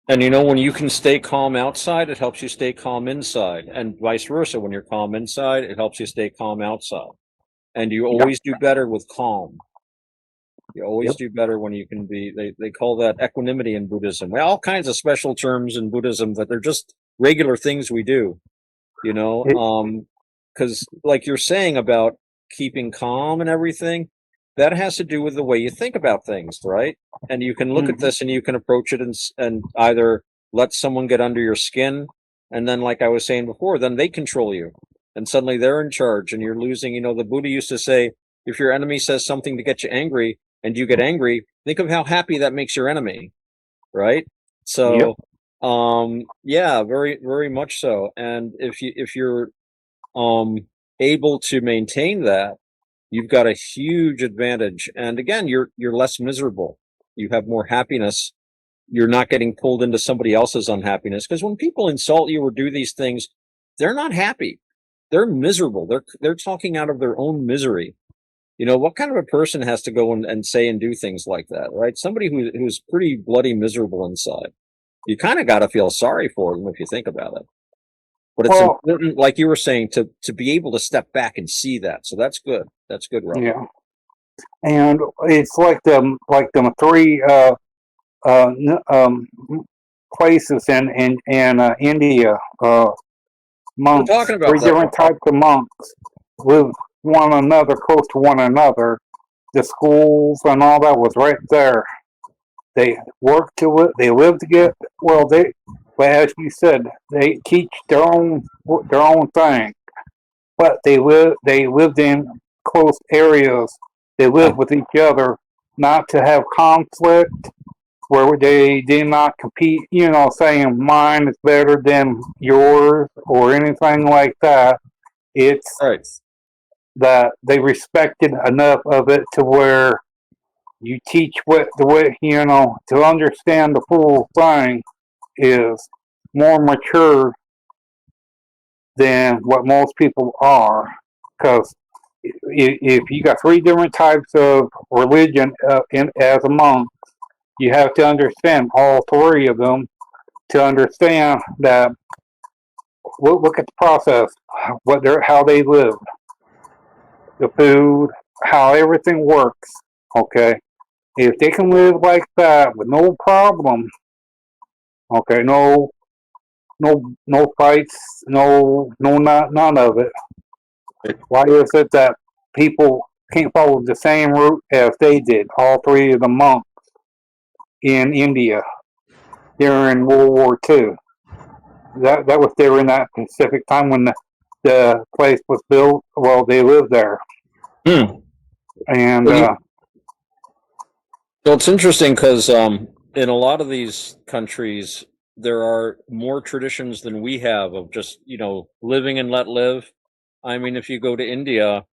And you know, when you can stay calm outside, it helps you stay calm inside, and vice versa. When you're calm inside, it helps you stay calm outside. And you Yep, always do better with calm. You always yep. do better when you can be. They call that equanimity in Buddhism. Well, all kinds of special terms in Buddhism that they're just regular things we do. You know, It, because like you're saying about keeping calm and everything, that has to do with the way you think about things, right? And you can look at mhm. this and you can approach it and either let someone get under your skin, and then, like I was saying before, then they control you, and suddenly they're in charge, and you're losing. You know, the Buddha used to say, if your enemy says something to get you angry, and you get angry, think of how happy that makes your enemy, right? Yep. So, yeah, very, very much so. And if you're um, able to maintain that, you've got a huge advantage. And again, you're less miserable. You have more happiness. You're not getting pulled into somebody else's unhappiness. Because when people insult you or do these things, they're not happy. They're miserable. They're talking out of their own misery. You know, what kind of a person has to go and say and do things like that, right? Somebody who's pretty bloody miserable inside. You kind of got to feel sorry for them if you think about it. But it's Well, important, like you were saying, to be able to step back and see that. So that's good. That's good, Robert. yeah, and it's like them three uh, places in India. We're Monks, talking about three that. different types of monks live one another, close to one another. The schools and all that was right there. They work to it. They live together. Well, but as you said, they teach their own thing. But they lived in close areas. They lived with each other, not to have conflict, where they did not compete, saying mine is better than yours or anything like that. It's All right. that they respected enough of it to where you teach what the way, to understand the full thing is more mature than what most people are. Because if you got three different types of religion as a monk, you have to understand all three of them to understand that. Look at the process, how they live, the food, how everything works. Okay, if they can live like that with no problem, okay, no fights, none of it. Why is it that people can't follow the same route as they did? All three of the monks in India during World War II. That was during that specific time when the place was built. Well, they lived there, Hmm. and Well, it's interesting because in a lot of these countries, there are more traditions than we have of just, living and let live. I mean, if you go to India,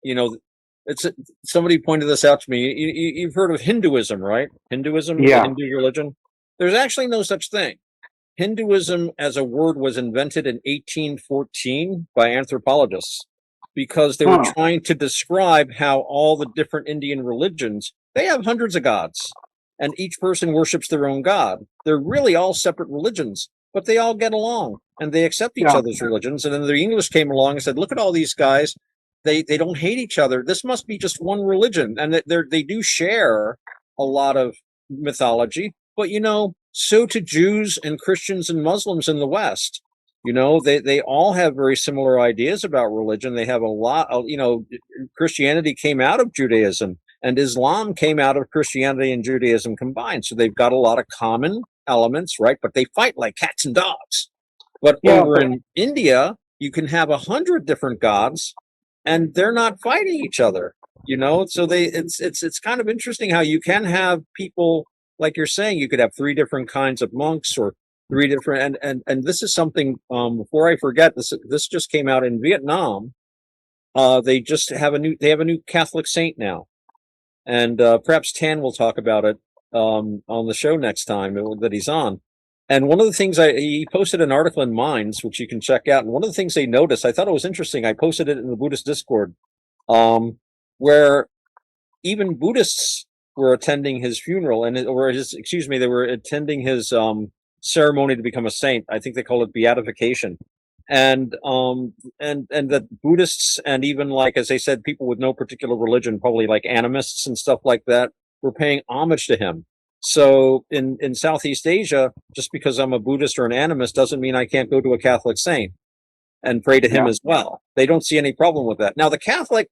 you know, it's somebody pointed this out to me. You've heard of Hinduism, right? Hinduism, the yeah, Hindu religion. There's actually no such thing. Hinduism as a word was invented in 1814 by anthropologists because they were huh, trying to describe how all the different Indian religions, they have hundreds of gods, and each person worships their own god. They're really all separate religions, but they all get along and they accept each yeah, other's religions. And then the English came along and said, look at all these guys. They don't hate each other. This must be just one religion. And they do share a lot of mythology, but so to Jews and Christians and Muslims in the West. They all have very similar ideas about religion. They have a lot of, Christianity came out of Judaism and Islam came out of Christianity and Judaism combined. So they've got a lot of common elements, right? But they fight like cats and dogs. But yeah. over in India, you can have 100 different gods and they're not fighting each other. So it's kind of interesting how you can have people, like you're saying, you could have three different kinds of monks or three different, and this is something, before I forget, this just came out in Vietnam. They have a new Catholic saint now, and perhaps Tan will talk about it on the show next time that he's on. And one of the things he posted an article in Minds, which you can check out. And one of the things they noticed, I thought it was interesting. I posted it in the Buddhist Discord, where even Buddhists were attending his funeral or his, excuse me, they were attending his ceremony to become a saint. I think they call it beatification. And that Buddhists and even, like, as I said, people with no particular religion, probably like animists and stuff like that, were paying homage to him. So in Southeast Asia, just because I'm a Buddhist or an animist doesn't mean I can't go to a Catholic saint and pray to him Yeah. as well. They don't see any problem with that. Now, the Catholic,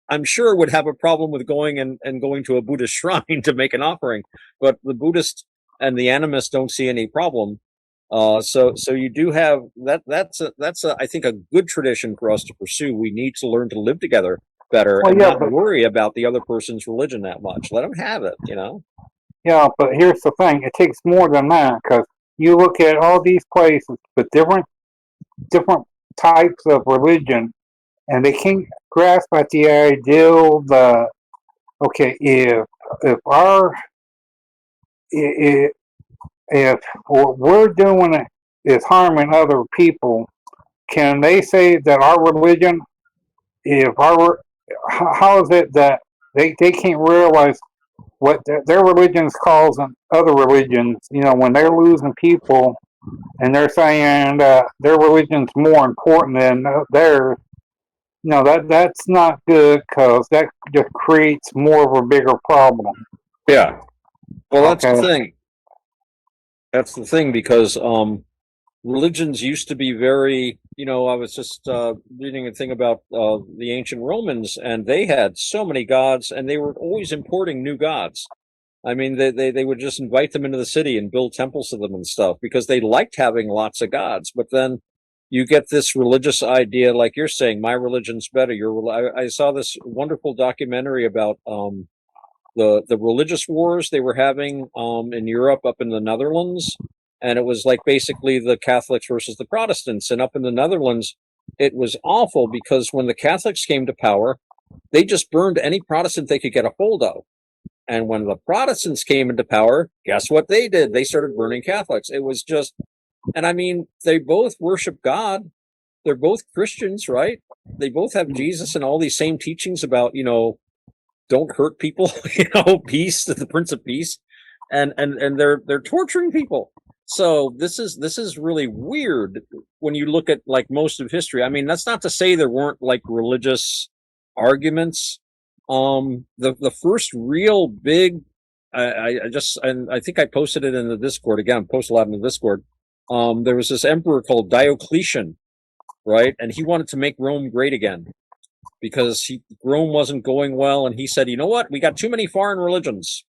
I'm sure, would have a problem with going and going to a Buddhist shrine to make an offering, but the Buddhist and the animist don't see any problem. So you do have that. That's I think a good tradition for us to pursue. We need to learn to live together better Well, and yeah, not but worry about the other person's religion that much. Let them have it, you know. yeah, but here's the thing: it takes more than that because you look at all these places with different types of religion, and they can't grasp at the ideal. The okay, if our if, if what we're doing is harming other people, can they say that our religion, if our, how is it that they can't realize what their religion is causing other religions, when they're losing people and they're saying their religion's more important than theirs, that's not good because that just creates more of a bigger problem. Yeah. Well, that's the Okay. thing. That's the thing because religions used to be very, I was just reading a thing about the ancient Romans, and they had so many gods, and they were always importing new gods. I mean, they would just invite them into the city and build temples to them and stuff because they liked having lots of gods. But then you get this religious idea, like you're saying, my religion's better. I saw this wonderful documentary about the religious wars they were having in Europe, up in the Netherlands, and it was like basically the Catholics versus the Protestants. And up in the Netherlands, it was awful because when the Catholics came to power, they just burned any Protestant they could get a hold of. And when the Protestants came into power, guess what they did? They started burning Catholics. It was just, and I mean, they both worship God. They're both Christians, right? They both have Jesus and all these same teachings about, don't hurt people, peace, the Prince of Peace, and they're torturing people. So this is really weird when you look at like most of history. I mean, that's not to say there weren't like religious arguments. The first real big, I think I posted it in the Discord again. I post a lot in the Discord. There was this emperor called Diocletian, right, and he wanted to make Rome great again because Rome wasn't going well, and he said, you know what, we got too many foreign religions,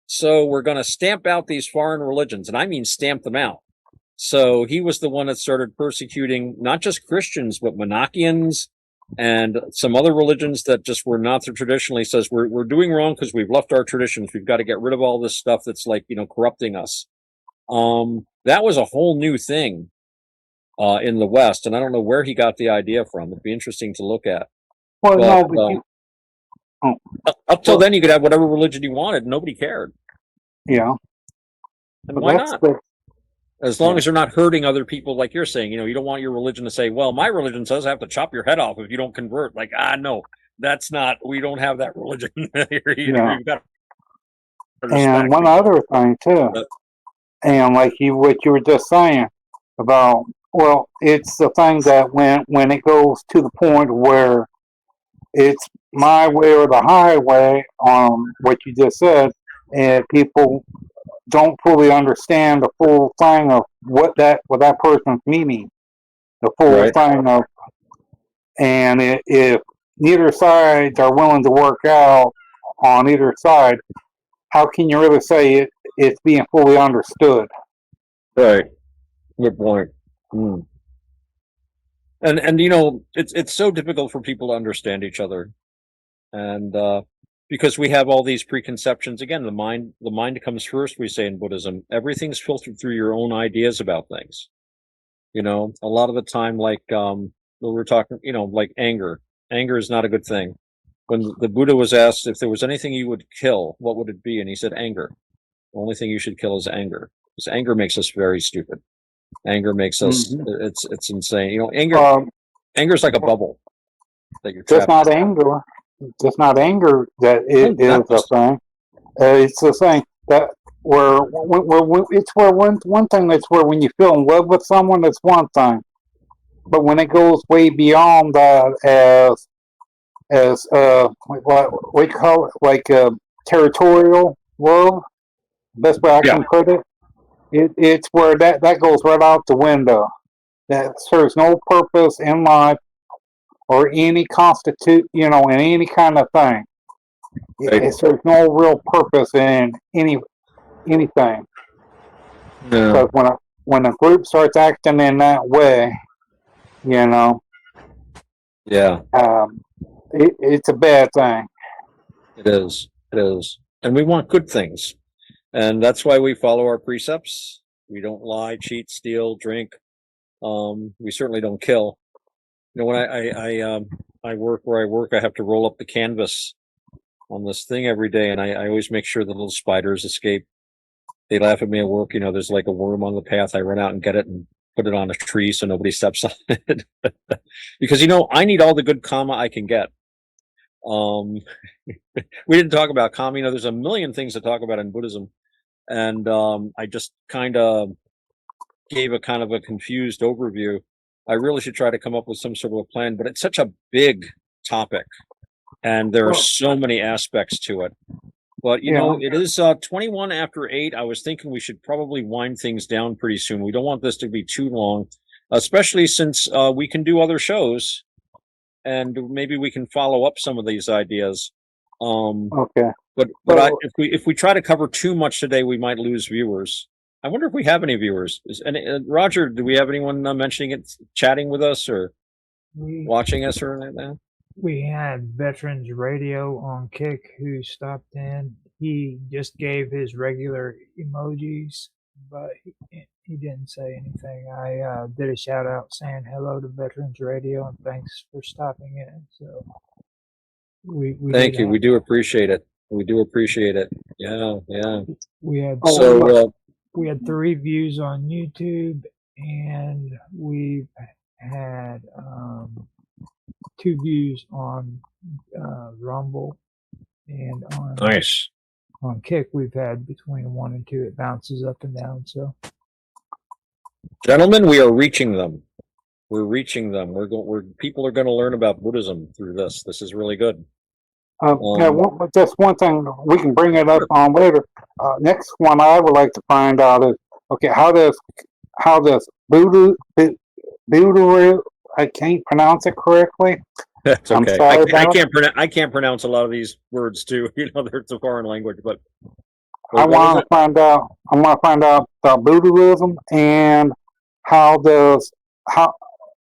so we're going to stamp out these foreign religions, and I mean stamp them out. So he was the one that started persecuting not just Christians, but Monarchians and some other religions that just were not so traditionally. Says we're doing wrong because we've left our traditions. We've got to get rid of all this stuff that's like, corrupting us. That was a whole new thing in the West, and I don't know where he got the idea from. It'd be interesting to look at. Well, But no, but oh, up till well, then, you could have whatever religion you wanted. Nobody cared. yeah, And but why that's not? the As long as they're not hurting other people, like you're saying, you don't want your religion to say, well, my religion says I have to chop your head off if you don't convert. Like, no, that's not, we don't have that religion. yeah. You've got to And respect one people. other thing too, But, and like what you were just saying about, well, it's the thing that when it goes to the point where it's my way or the highway on what you just said, and people don't fully understand the full thing of what that person's meaning, the full right. thing of, and if neither sides are willing to work out on either side, how can you really say it's being fully understood? Right. Good point. Hmm. And it's so difficult for people to understand each other. And because we have all these preconceptions. Again, the mind comes first, we say in Buddhism. Everything's filtered through your own ideas about things. A lot of the time, like we were talking, like anger is not a good thing. When the Buddha was asked if there was anything you would kill, what would it be? And he said anger. The only thing you should kill is anger, because anger makes us very stupid. Anger makes us, Mm-hmm. it's insane. Um, Anger is like a bubble that you're just trapped not anger, just not anger that in. it Oh, is not a just thing. It's the thing that it's where one thing that's where when you feel in love with someone, that's one thing, but when it goes way beyond that, as what we call it, like territorial love, best way I Yeah. can put it, it's where that goes right out the window. That serves no purpose in life or any constitute, in any kind of thing. Right. It serves no real purpose in anything. No. Because when a group starts acting in that way, you know, Yeah, it's a bad thing. it is. It is. And we want good things. And that's why we follow our precepts. We don't lie, cheat, steal, drink. We certainly don't kill. When I work where I work, I have to roll up the canvas on this thing every day, and I always make sure the little spiders escape. They laugh at me at work. There's like a worm on the path. I run out and get it and put it on a tree so nobody steps on it. Because I need all the good karma I can get. Um, we didn't talk about karma. There's a million things to talk about in Buddhism, and I just kind of gave a kind of a confused overview. I really should try to come up with some sort of a plan, but it's such a big topic, and there are Well, so many aspects to it. But yeah, it is 21 after 8. I was thinking we should probably wind things down pretty soon. We don't want this to be too long, especially since we can do other shows, and maybe we can follow up some of these ideas. okay. But So if we try to cover too much today, we might lose viewers. I wonder if we have any viewers. Roger, do we have anyone mentioning it, chatting with us, or We watching us, or anything like that? we had Veterans Radio on Kick who stopped in. He just gave his regular emojis, but he didn't say anything. I did a shout out saying hello to Veterans Radio and thanks for stopping in. So we Thank did you. have We do appreciate it. We do appreciate it. Yeah, yeah. we had Oh, So we had 3 views on YouTube and we've had 2 views on Rumble, and nice. on Kick we've had between 1 and 2. It bounces up and down. So Gentlemen, we are reaching them. We're reaching them. People are going to learn about Buddhism through this. This is really good. yeah, just one thing we can bring it up on later. Next one I would like to find out is, okay, how does Buddha, I can't pronounce it correctly. That's I'm okay. sorry about it. I can't pronounce a lot of these words too. It's a foreign language. But I what was want it? to find out. I want to find out about Buddhism and how does how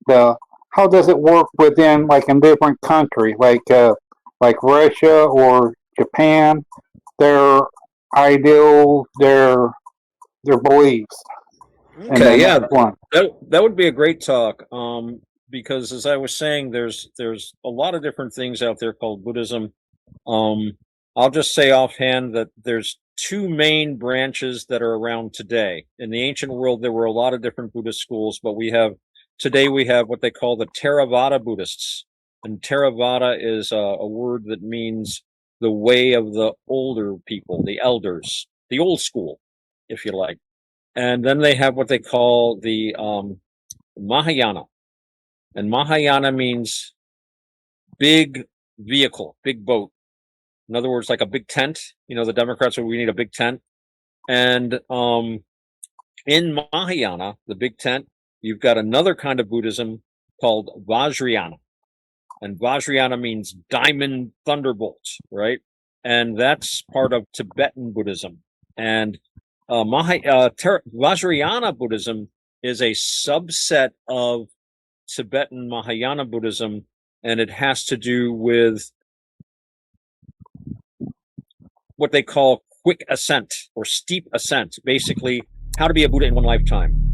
the how does it work within, like, in different countries, like Russia or Japan, their ideals, their beliefs, and Okay, then yeah, that's one. that would be a great talk. Because as I was saying, there's a lot of different things out there called Buddhism. Um, I'll just say offhand that there's 2 main branches that are around today. In the ancient world, there were a lot of different Buddhist schools, but today we have what they call the Theravada Buddhists. And Theravada is a word that means the way of the older people, the elders, the old school, if you like. And then they have what they call the Mahayana. And Mahayana means big vehicle, big boat. In other words, like a big tent. The Democrats we need a big tent. And in Mahayana, the big tent, you've got another kind of Buddhism called Vajrayana. And Vajrayana means diamond thunderbolt, right? And that's part of Tibetan Buddhism. And Vajrayana Buddhism is a subset of Tibetan Mahayana Buddhism, and it has to do with what they call quick ascent or steep ascent, basically how to be a Buddha in one lifetime.